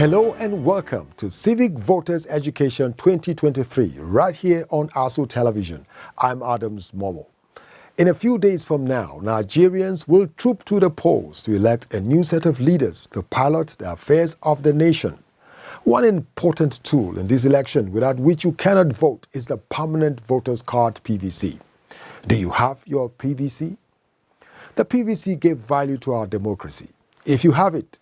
Hello and welcome to Civic Voters Education 2023, right here on ASU Television. I'm Adams Momo. In a few days from now, Nigerians will troop to the polls to elect a new set of leaders to pilot the affairs of the nation. One important tool in this election without which you cannot vote is the Permanent Voters Card PVC. Do you have your PVC? The PVC gave value to our democracy. If you have it,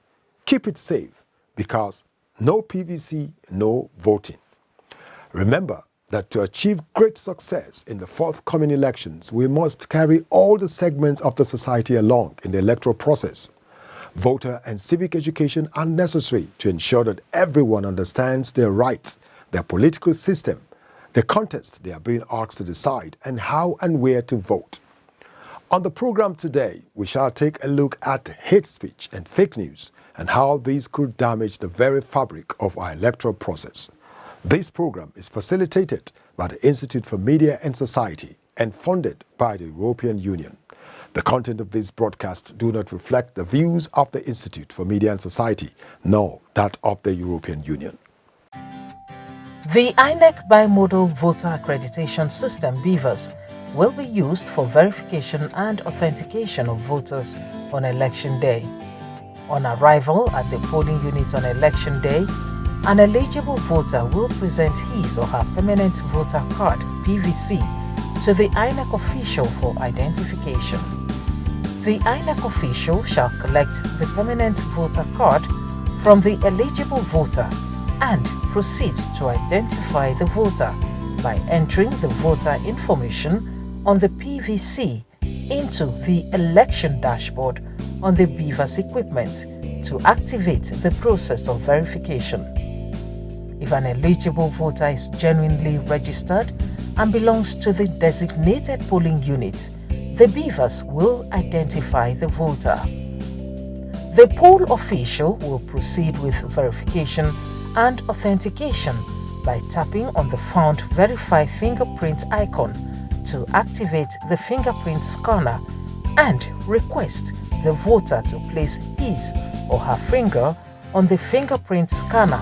keep it safe, because no PVC, no voting. Remember that to achieve great success in the forthcoming elections, we must carry all the segments of the society along in the electoral process. Voter and civic education are necessary to ensure that everyone understands their rights, their political system, the contest they are being asked to decide, and how and where to vote. On the program today, we shall take a look at hate speech and fake news and how these could damage the very fabric of our electoral process. This program is facilitated by the Institute for Media and Society and funded by the European Union. The content of this broadcast do not reflect the views of the Institute for Media and Society, nor that of the European Union. The INEC Bimodal Voter Accreditation System, BVAS, will be used for verification and authentication of voters on election day. On arrival at the polling unit on election day, an eligible voter will present his or her permanent voter card (PVC) to the INEC official for identification. The INEC official shall collect the permanent voter card from the eligible voter and proceed to identify the voter by entering the voter information on the PVC into the election dashboard on the BVAS equipment to activate the process of verification. If an eligible voter is genuinely registered and belongs to the designated polling unit, the BVAS will identify the voter. The poll official will proceed with verification and authentication by tapping on the found Verify fingerprint icon to activate the fingerprint scanner and request the voter to place his or her finger on the fingerprint scanner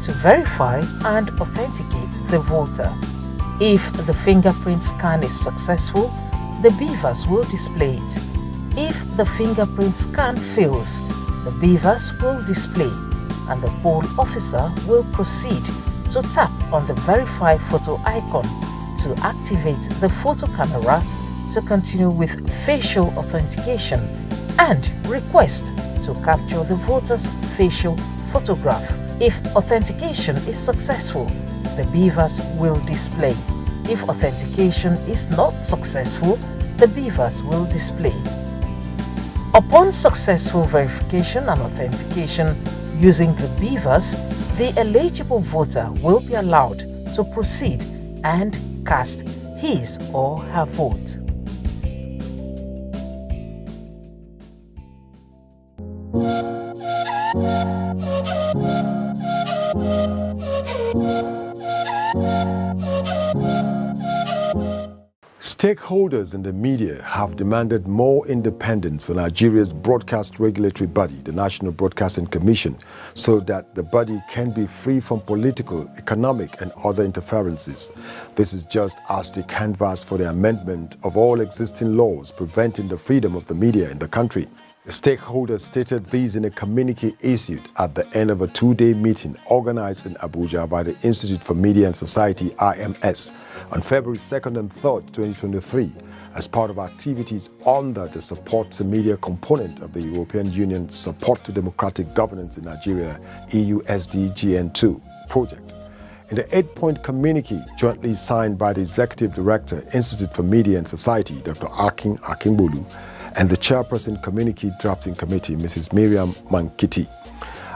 to verify and authenticate the voter. If the fingerprint scan is successful, the BVAS will display it. If the fingerprint scan fails, the BVAS will display, and the poll officer will proceed to tap on the Verify photo icon to activate the photo camera to continue with facial authentication and request to capture the voter's facial photograph. If authentication is successful, the BVAS will display. If authentication is not successful, the BVAS will display. Upon successful verification and authentication using the BVAS, the eligible voter will be allowed to proceed and cast his or her vote. Stakeholders in the media have demanded more independence for Nigeria's broadcast regulatory body, the National Broadcasting Commission, so that the body can be free from political, economic, and other interferences. This is just as they canvass for the amendment of all existing laws preventing the freedom of the media in the country. The stakeholders stated these in a communique issued at the end of a two-day meeting organized in Abuja by the Institute for Media and Society, IMS, on February 2nd and 3rd, 2023, as part of activities under the Support to Media component of the European Union Support to Democratic Governance in Nigeria, EUSDGN2 project. In the 8-point communique jointly signed by the Executive Director, Institute for Media and Society, Dr. Akin Akinbolu, and the Chairperson Communique Drafting Committee, Mrs. Miriam Mankiti.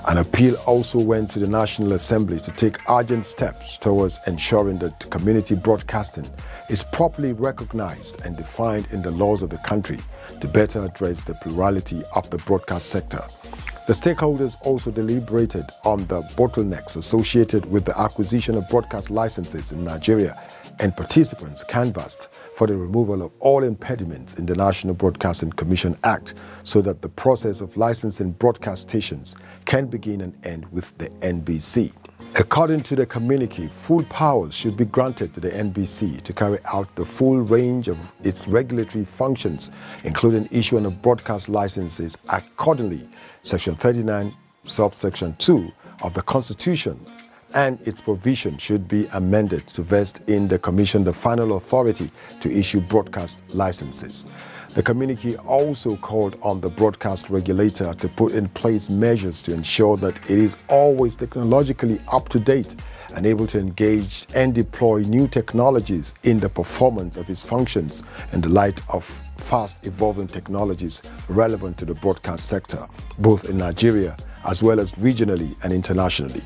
An appeal also went to the National Assembly to take urgent steps towards ensuring that community broadcasting is properly recognized and defined in the laws of the country to better address the plurality of the broadcast sector. The stakeholders also deliberated on the bottlenecks associated with the acquisition of broadcast licenses in Nigeria and participants canvassed for the removal of all impediments in the National Broadcasting Commission Act so that the process of licensing broadcast stations can begin and end with the NBC. According to the communique, full powers should be granted to the NBC to carry out the full range of its regulatory functions, including issuing of broadcast licenses accordingly, Section 39, subsection 2 of the Constitution, and its provision should be amended to vest in the Commission the final authority to issue broadcast licenses. The communique also called on the broadcast regulator to put in place measures to ensure that it is always technologically up to date and able to engage and deploy new technologies in the performance of its functions in the light of fast evolving technologies relevant to the broadcast sector, both in Nigeria as well as regionally and internationally.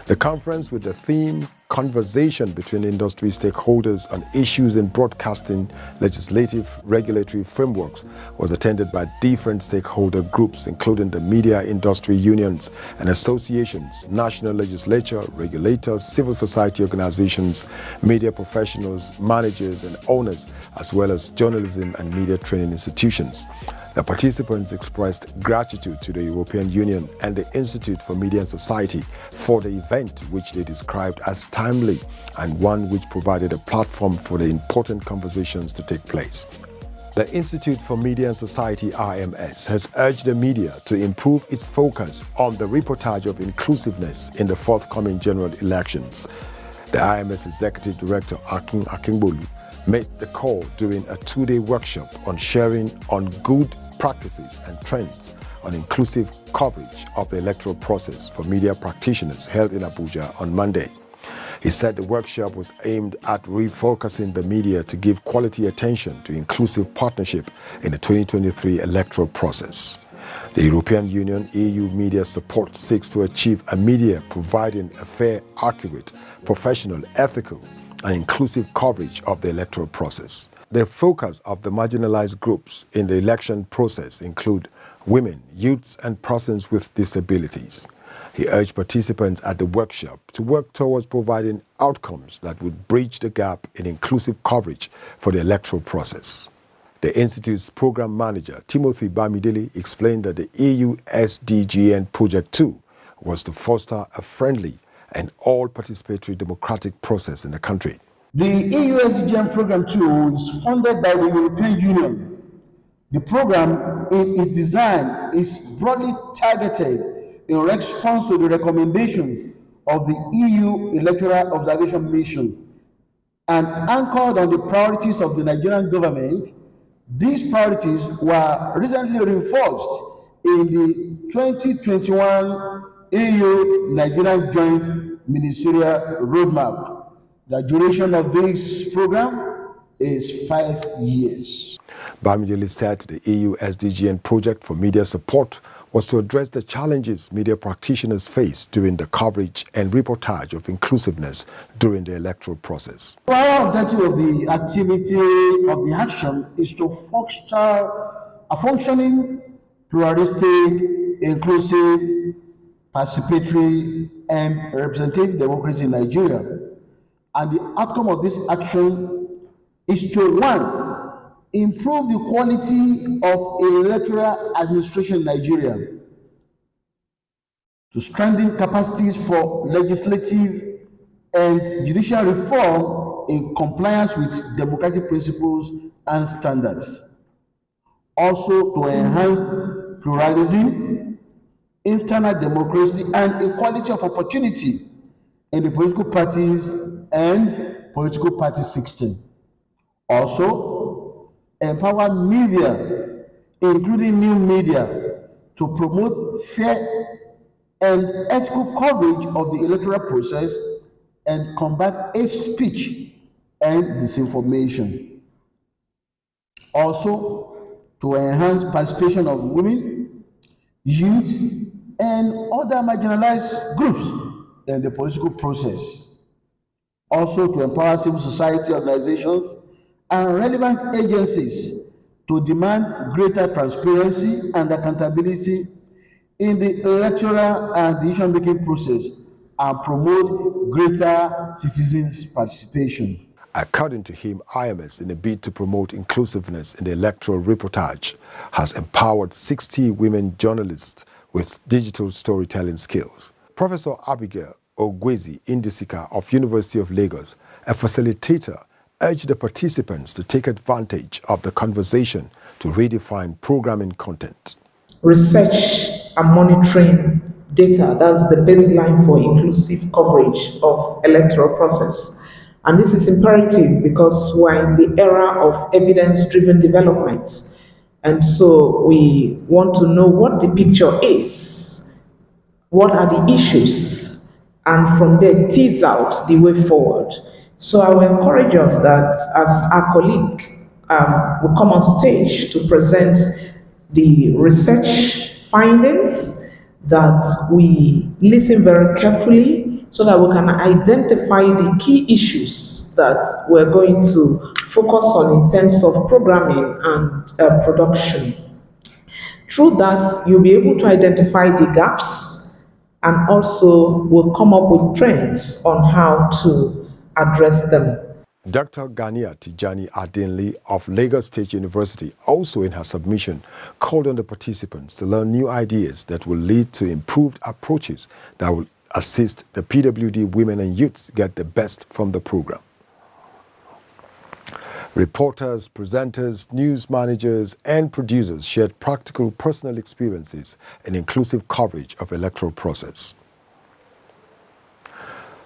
The conference, with the theme Conversation between industry stakeholders on issues in broadcasting legislative regulatory frameworks, was attended by different stakeholder groups, including the media industry unions and associations, national legislature, regulators, civil society organizations, media professionals, managers and owners, as well as journalism and media training institutions. The participants expressed gratitude to the European Union and the Institute for Media and Society for the event, which they described as timely and one which provided a platform for the important conversations to take place. The Institute for Media and Society, IMS, has urged the media to improve its focus on the reportage of inclusiveness in the forthcoming general elections. The IMS Executive Director, Akin Akingbolu, made the call during a two-day workshop on sharing on good practices and trends on inclusive coverage of the electoral process for media practitioners held in Abuja on Monday. He said the workshop was aimed at refocusing the media to give quality attention to inclusive partnership in the 2023 electoral process. The European Union EU Media Support seeks to achieve a media providing a fair, accurate, professional, ethical, and inclusive coverage of the electoral process. The focus of the marginalized groups in the election process include women, youths, and persons with disabilities. He urged participants at the workshop to work towards providing outcomes that would bridge the gap in inclusive coverage for the electoral process. The Institute's program manager, Timothy Bamidele, explained that the EU SDGN Project 2 was to foster a friendly and all-participatory democratic process in the country. The EU SDGN Program 2 is funded by the European Union. The program, in its design, is broadly targeted in response to the recommendations of the EU Electoral Observation Mission and anchored on the priorities of the Nigerian government. These priorities were recently reinforced in the 2021 EU-Nigerian Joint Ministerial Roadmap. The duration of this program is 5 years. Bamidele said the EU SDGN project for media support was to address the challenges media practitioners face during the coverage and reportage of inclusiveness during the electoral process. One objective of the activity of the action is to foster a functioning, pluralistic, inclusive, participatory, and representative democracy in Nigeria. And the outcome of this action is to, one, improve the quality of electoral administration in Nigeria, to strengthen capacities for legislative and judicial reform in compliance with democratic principles and standards. Also, to enhance pluralism, internal democracy, and equality of opportunity in the political parties and political party system. Also, empower media, including new media, to promote fair and ethical coverage of the electoral process and combat hate speech and disinformation. Also, to enhance participation of women, youth, and other marginalized groups in the political process. Also, to empower civil society organizations and relevant agencies to demand greater transparency and accountability in the electoral and decision-making process and promote greater citizens' participation. According to him, IMS, in a bid to promote inclusiveness in the electoral reportage, has empowered 60 women journalists with digital storytelling skills. Professor Abigail Ogwezi Indisika of University of Lagos, a facilitator, urged the participants to take advantage of the conversation to redefine programming content. Research and monitoring data, that's the baseline for inclusive coverage of electoral process. And this is imperative because we're in the era of evidence-driven development. And so we want to know what the picture is, what are the issues, and from there tease out the way forward. So I will encourage us that as our colleague will come on stage to present the research findings, that we listen very carefully so that we can identify the key issues that we're going to focus on in terms of programming and production. Through that, you'll be able to identify the gaps and also will come up with trends on how to address them. Dr. Gania Tijani Adinli of Lagos State University, also in her submission, called on the participants to learn new ideas that will lead to improved approaches that will assist the PWD women and youths get the best from the program. Reporters, presenters, news managers, and producers shared practical personal experiences in inclusive coverage of electoral process.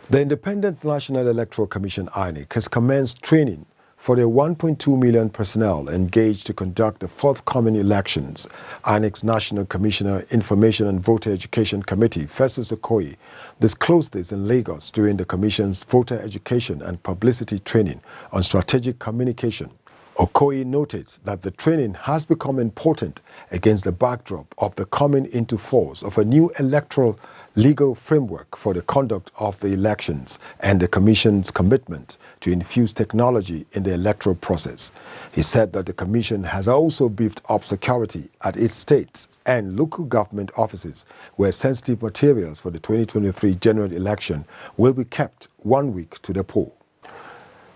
The Independent National Electoral Commission (INEC) has commenced training for their 1.2 million personnel engaged to conduct the forthcoming elections. INEC's National Commissioner, Information and Voter Education Committee, Festus Okoye, disclosed this in Lagos during the Commission's Voter Education and Publicity Training on Strategic Communication. Okoye noted that the training has become important against the backdrop of the coming into force of a new electoral legal framework for the conduct of the elections and the Commission's commitment to infuse technology in the electoral process. He said that the Commission has also beefed up security at its state and local government offices where sensitive materials for the 2023 general election will be kept 1 week to the poll.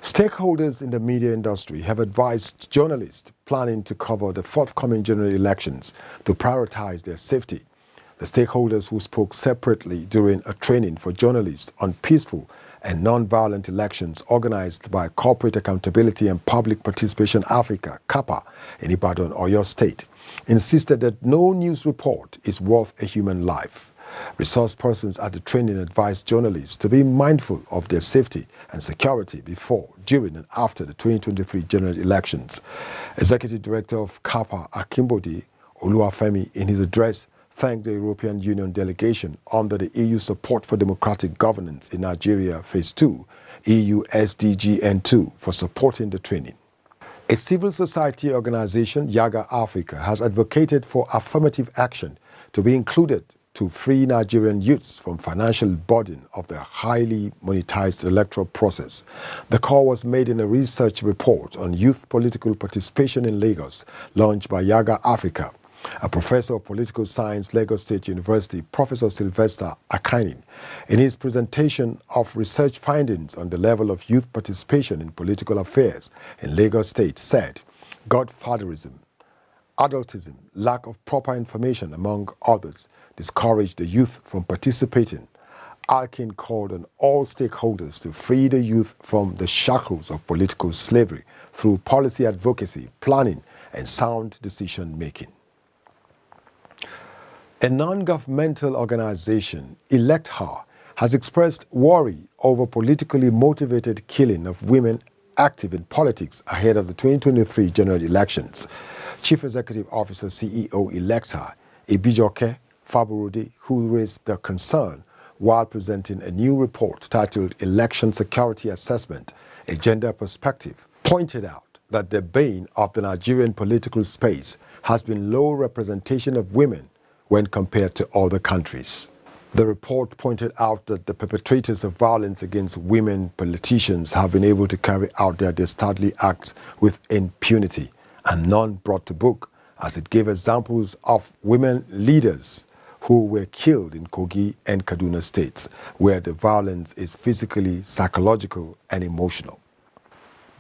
Stakeholders in the media industry have advised journalists planning to cover the forthcoming general elections to prioritize their safety. The stakeholders who spoke separately during a training for journalists on peaceful and non-violent elections organized by Corporate Accountability and Public Participation Africa, CAPA, in Ibadan, Oyo State, insisted that no news report is worth a human life. Resource persons at the training advised journalists to be mindful of their safety and security before, during, and after the 2023 general elections. Executive Director of CAPA, Akimbodi Oluwafemi, in his address, thanked the European Union delegation under the EU Support for Democratic Governance in Nigeria Phase 2, EU SDGN2, for supporting the training. A civil society organization, Yaga Africa, has advocated for affirmative action to be included to free Nigerian youths from financial burden of the highly monetized electoral process. The call was made in a research report on youth political participation in Lagos, launched by Yaga Africa. A professor of political science, Lagos State University, Professor Sylvester Akainin, in his presentation of research findings on the level of youth participation in political affairs in Lagos State, said, "Godfatherism, adultism, lack of proper information, among others, discouraged the youth from participating." Akin called on all stakeholders to free the youth from the shackles of political slavery through policy advocacy, planning, and sound decision-making. A non-governmental organization, Electoral, has expressed worry over politically motivated killing of women active in politics ahead of the 2023 general elections. Chief Executive Officer CEO Electoral, Ibijoke Faburudi, who raised the concern while presenting a new report titled Election Security Assessment, A Gender Perspective, pointed out that the bane of the Nigerian political space has been low representation of women when compared to other countries. The report pointed out that the perpetrators of violence against women politicians have been able to carry out their dastardly acts with impunity and none brought to book, as it gave examples of women leaders who were killed in Kogi and Kaduna states, where the violence is physically, psychological, and emotional.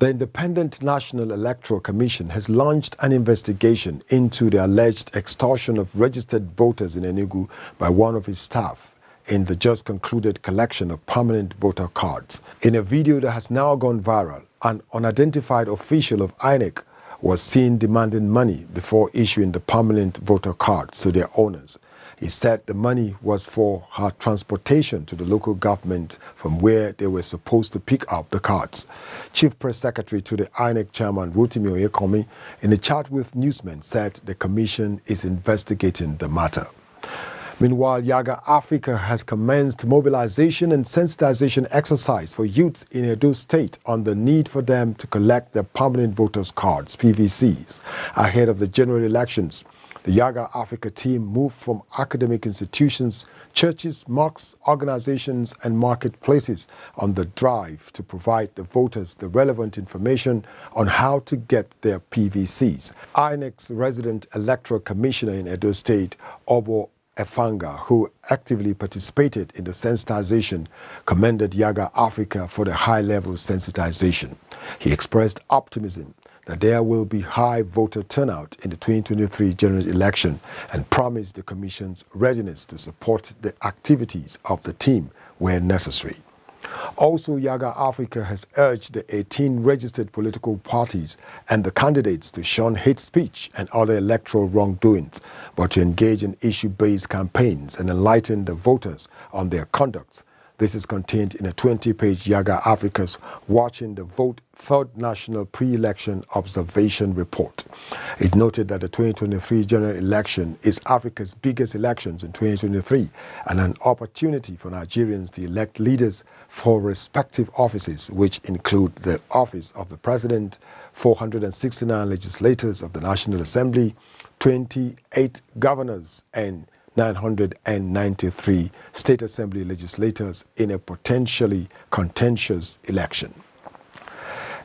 The Independent National Electoral Commission has launched an investigation into the alleged extortion of registered voters in Enugu by one of his staff in the just concluded collection of permanent voter cards. In a video that has now gone viral, an unidentified official of INEC was seen demanding money before issuing the permanent voter cards to their owners. He said the money was for her transportation to the local government from where they were supposed to pick up the cards. Chief Press Secretary to the INEC Chairman Rotimi Oyekomi, in a chat with newsmen, said the commission is investigating the matter. Meanwhile, Yaga Africa has commenced mobilization and sensitization exercise for youths in Edo State on the need for them to collect their permanent voters cards, PVCs, ahead of the general elections. The Yaga Africa team moved from academic institutions, churches, mosques, organizations, and marketplaces on the drive to provide the voters the relevant information on how to get their PVCs. INEC's resident electoral commissioner in Edo State, Obo Efanga, who actively participated in the sensitization, commended Yaga Africa for the high-level sensitization. He expressed optimism that there will be high voter turnout in the 2023 general election and promised the Commission's readiness to support the activities of the team where necessary. Also, Yaga Africa has urged the 18 registered political parties and the candidates to shun hate speech and other electoral wrongdoings, but to engage in issue-based campaigns and enlighten the voters on their conduct. This is contained in a 20-page Yaga Africa's Watching the Vote Third National Pre-Election Observation Report. It noted that the 2023 general election is Africa's biggest elections in 2023 and an opportunity for Nigerians to elect leaders for respective offices, which include the office of the President, 469 legislators of the National Assembly, 28 governors, and 993 State Assembly legislators in a potentially contentious election.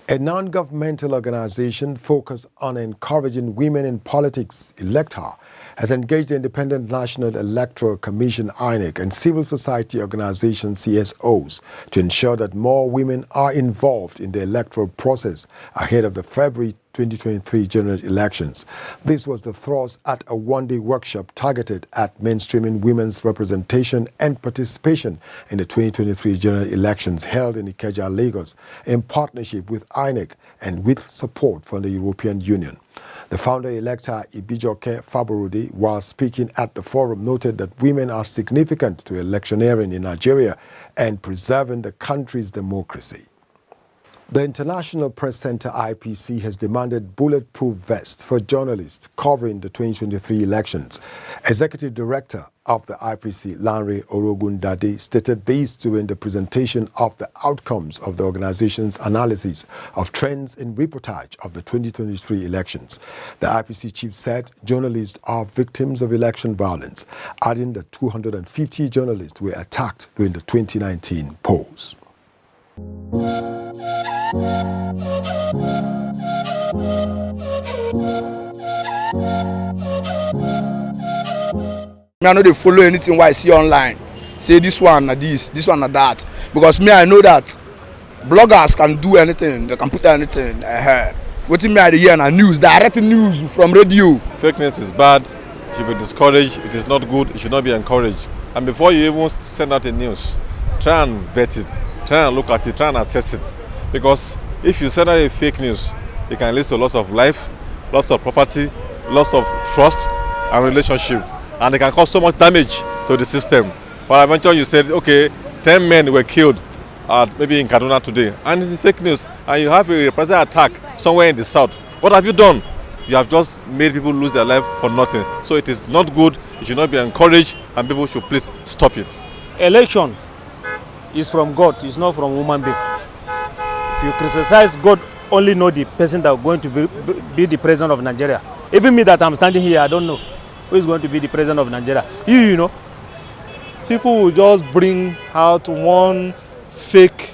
A non-governmental organization focused on encouraging women in politics, Electoral, has engaged the Independent National Electoral Commission, INEC, and civil society organizations, CSOs, to ensure that more women are involved in the electoral process ahead of the February 2023 general elections. This was the thrust at a one-day workshop targeted at mainstreaming women's representation and participation in the 2023 general elections held in Ikeja, Lagos, in partnership with INEC and with support from the European Union. The founder-elector Ibijoke Faborode, while speaking at the forum, noted that women are significant to electioneering in Nigeria and preserving the country's democracy. The International Press Center IPC has demanded bulletproof vests for journalists covering the 2023 elections. Executive Director of the IPC, Lanre Orogundade, stated this during the presentation of the outcomes of the organization's analysis of trends in reportage of the 2023 elections. The IPC chief said journalists are victims of election violence, adding that 250 journalists were attacked during the 2019 polls. I know they follow anything I see online. Say this one or this one or that. Because me, I know that bloggers can do anything. They can put anything. What me I hear na news, direct news from radio. Fake news is bad. It should be discouraged. It is not good. It should not be encouraged. And before you even send out a news, try and vet it. Try and look at it. Try and assess it. Because if you send out a fake news, it can lead to loss of life, loss of property, loss of trust and relationship. And it can cause so much damage to the system. But eventually you said, okay, 10 men were killed maybe in Kaduna today. And it's fake news. And you have a reprisal attack somewhere in the south. What have you done? You have just made people lose their life for nothing. So it is not good. It should not be encouraged. And people should please stop it. Election is from God. It's not from human being. If you criticize God, only know the person that is going to be the president of Nigeria. Even me that I'm standing here, I don't know who is going to be the president of Nigeria. You know. People will just bring out one fake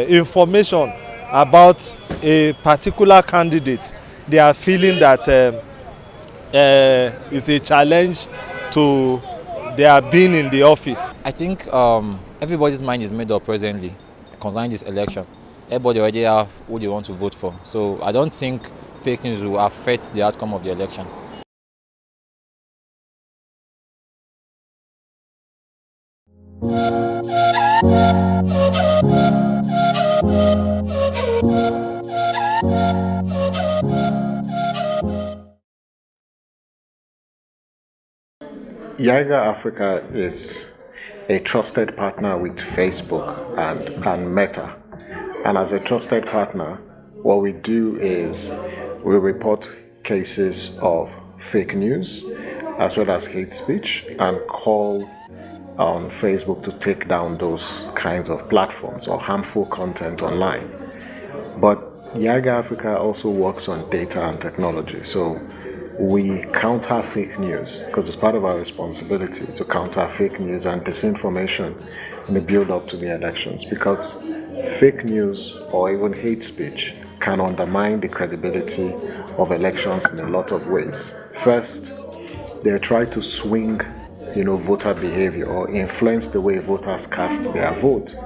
information about a particular candidate. They are feeling that it's a challenge to their being in the office. I think everybody's mind is made up presently concerning this election. everybody already have who they want to vote for. So I don't think fake news will affect the outcome of the election. Yiga Africa is a trusted partner with Facebook and Meta. And as a trusted partner, what we do is we report cases of fake news as well as hate speech and call on Facebook to take down those kinds of platforms or harmful content online. But Yiga Africa also works on data and technology. So we counter fake news because it's part of our responsibility to counter fake news and disinformation in the build up to the elections, because fake news or even hate speech can undermine the credibility of elections in a lot of ways. First, they try to swing, voter behavior or influence the way voters cast their vote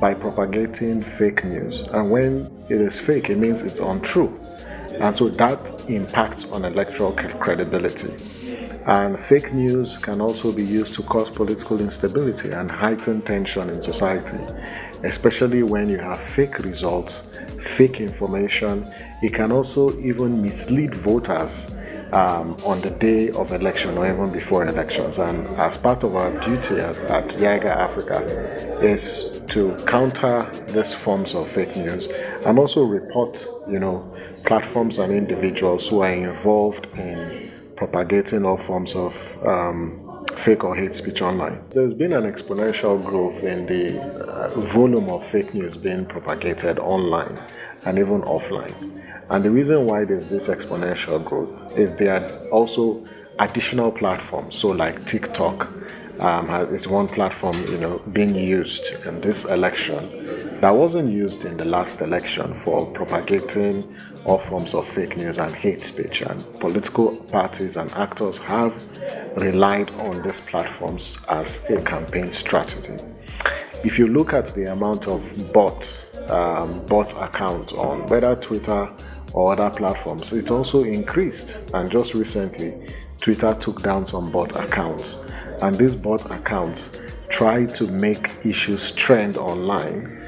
by propagating fake news. And when it is fake, it means it's untrue. And so that impacts on electoral credibility. And fake news can also be used to cause political instability and heighten tension in society, especially when you have fake results, fake information. It can also even mislead voters on the day of election or even before elections. And as part of our duty at Yiga Africa is to counter these forms of fake news and also report, platforms and individuals who are involved in propagating all forms of fake or hate speech online. There's been an exponential growth in the volume of fake news being propagated online and even offline. And the reason why there's this exponential growth is there are also additional platforms. So like TikTok is one platform, being used in this election that wasn't used in the last election for propagating all forms of fake news and hate speech. And political parties and actors have relied on these platforms as a campaign strategy. If you look at the amount of bot accounts on whether Twitter or other platforms, it's also increased. And just recently, Twitter took down some bot accounts. And these bot accounts try to make issues trend online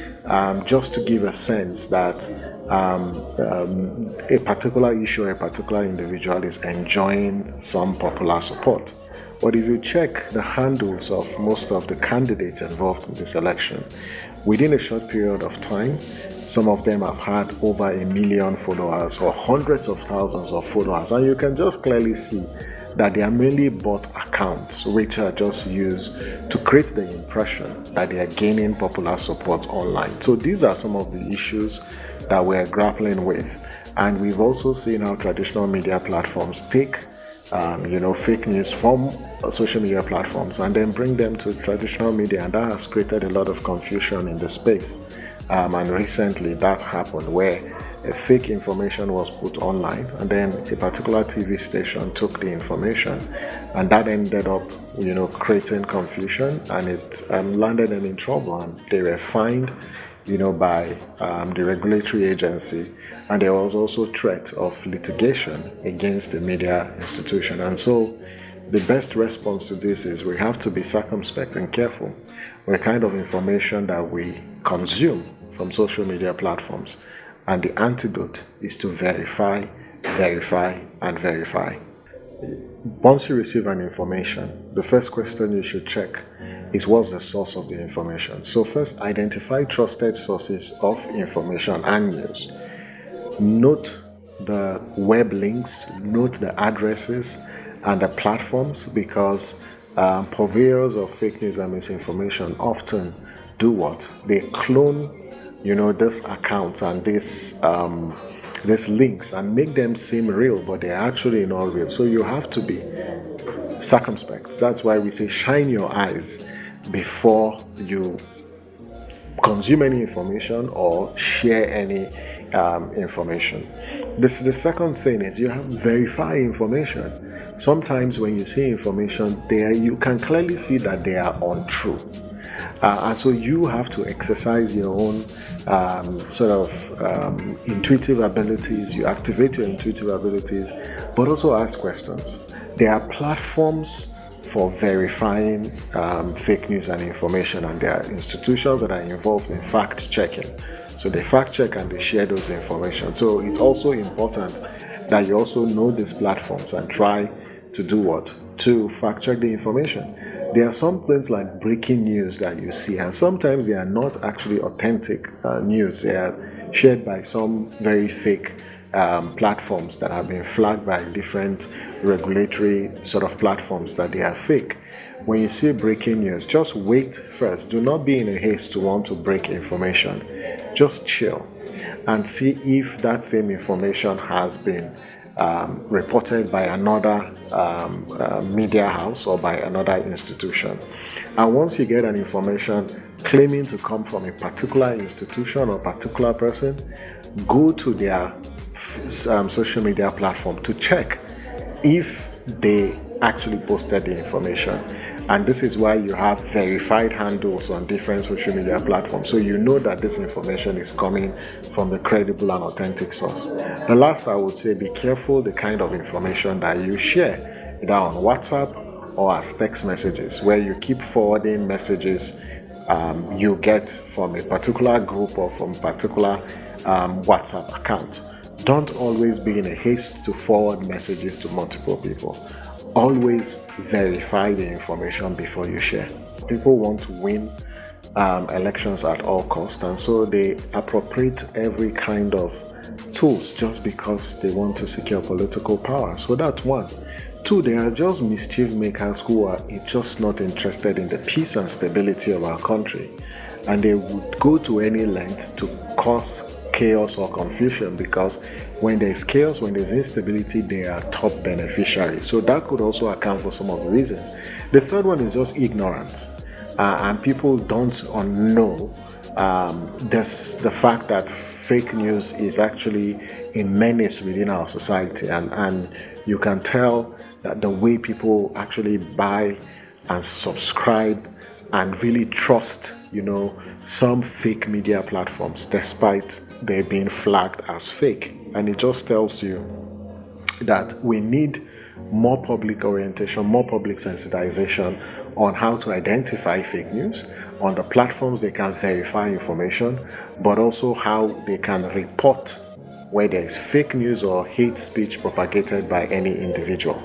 just to give a sense that a particular issue or a particular individual is enjoying some popular support. But if you check the handles of most of the candidates involved in this election, within a short period of time, some of them have had over 1 million followers or hundreds of thousands of followers. And you can just clearly see that they are mainly bot accounts which are just used to create the impression that they are gaining popular support online. So these are some of the issues that we're grappling with. And we've also seen how traditional media platforms take fake news from social media platforms and then bring them to traditional media, and that has created a lot of confusion in the space. And recently that happened where a fake information was put online and then a particular TV station took the information, and that ended up creating confusion, and it landed them in trouble, and they were fined by the regulatory agency, and there was also threat of litigation against the media institution. And so the best response to this is we have to be circumspect and careful with the kind of information that we consume from social media platforms. And the antidote is to verify, and verify. Once you receive an information, the first question you should check is what's the source of the information. So first, identify trusted sources of information and news. Note the web links, note the addresses and the platforms, because purveyors of fake news and misinformation often do what? They clone these accounts and these links and make them seem real, but they're actually not real. So you have to be circumspect. That's why we say shine your eyes before you consume any information or share any information. The second thing is you have to verify information. Sometimes when you see information there, you can clearly see that they are untrue. And so you have to exercise your own intuitive abilities. You activate your intuitive abilities, but also ask questions. There are platforms for verifying fake news and information, and there are institutions that are involved in fact checking. So they fact check and they share those information. So it's also important that you also know these platforms and try to do what? To fact check the information. There are some things like breaking news that you see, and sometimes they are not actually authentic news. They are shared by some very fake platforms that have been flagged by different regulatory sort of platforms that they are fake. When you see breaking news, just wait first. Do not be in a haste to want to break information. Just chill and see if that same information has been reported by another media house or by another institution. And once you get an information claiming to come from a particular institution or particular person, go to their social media platform to check if they actually posted the information. And this is why you have verified handles on different social media platforms, so you know that this information is coming from the credible and authentic source. The last, I would say, be careful the kind of information that you share, either on WhatsApp or as text messages, where you keep forwarding messages you get from a particular group or from a particular WhatsApp account. Don't always be in a haste to forward messages to multiple people. Always verify the information before you share. People want to win elections at all costs, and so they appropriate every kind of tools just because they want to secure political power. So that's one. Two, they are just mischief makers who are just not interested in the peace and stability of our country, and they would go to any length to cause chaos or confusion, because when there's chaos, when there's instability, they are top beneficiaries. So that could also account for some of the reasons. The third one is just ignorance, and people don't know the fact that fake news is actually a menace within our society, and you can tell that the way people actually buy and subscribe and really trust, some fake media platforms, despite they being flagged as fake. And it just tells you that we need more public orientation, more public sensitization on how to identify fake news, on the platforms they can verify information, but also how they can report where there is fake news or hate speech propagated by any individual.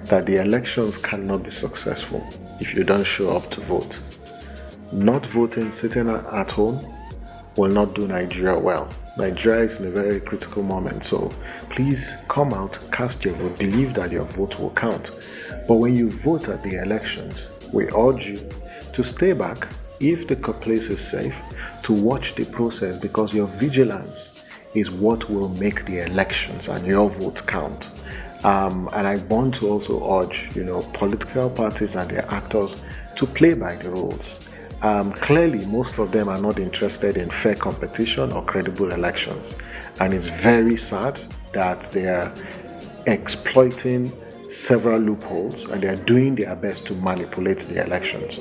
That the elections cannot be successful if you don't show up to vote. Not voting, sitting at home, will not do Nigeria well. Nigeria is in a very critical moment, so please come out, cast your vote, believe that your vote will count. But when you vote at the elections, we urge you to stay back if the place is safe, to watch the process, because your vigilance is what will make the elections and your votes count. And I want to also urge, political parties and their actors to play by the rules. Clearly, most of them are not interested in fair competition or credible elections. And it's very sad that they are exploiting several loopholes and they are doing their best to manipulate the elections.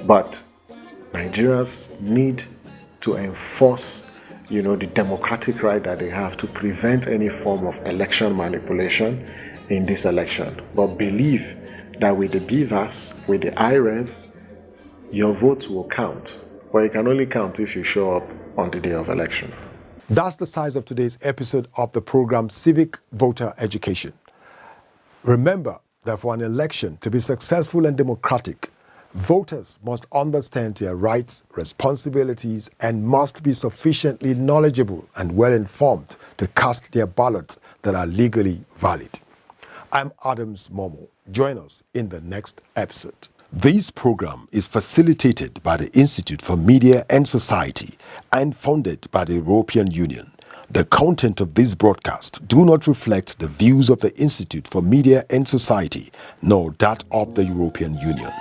But Nigerians need to enforce, the democratic right that they have to prevent any form of election manipulation in this election. But believe that with the BVAS, with the IREV, your votes will count. But it can only count if you show up on the day of election. That's the size of today's episode of the program Civic Voter Education. Remember that for an election to be successful and democratic, voters must understand their rights, responsibilities, and must be sufficiently knowledgeable and well-informed to cast their ballots that are legally valid. I'm Adams Momo. Join us in the next episode. This program is facilitated by the Institute for Media and Society and funded by the European Union. The content of this broadcast do not reflect the views of the Institute for Media and Society, nor that of the European Union.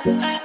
I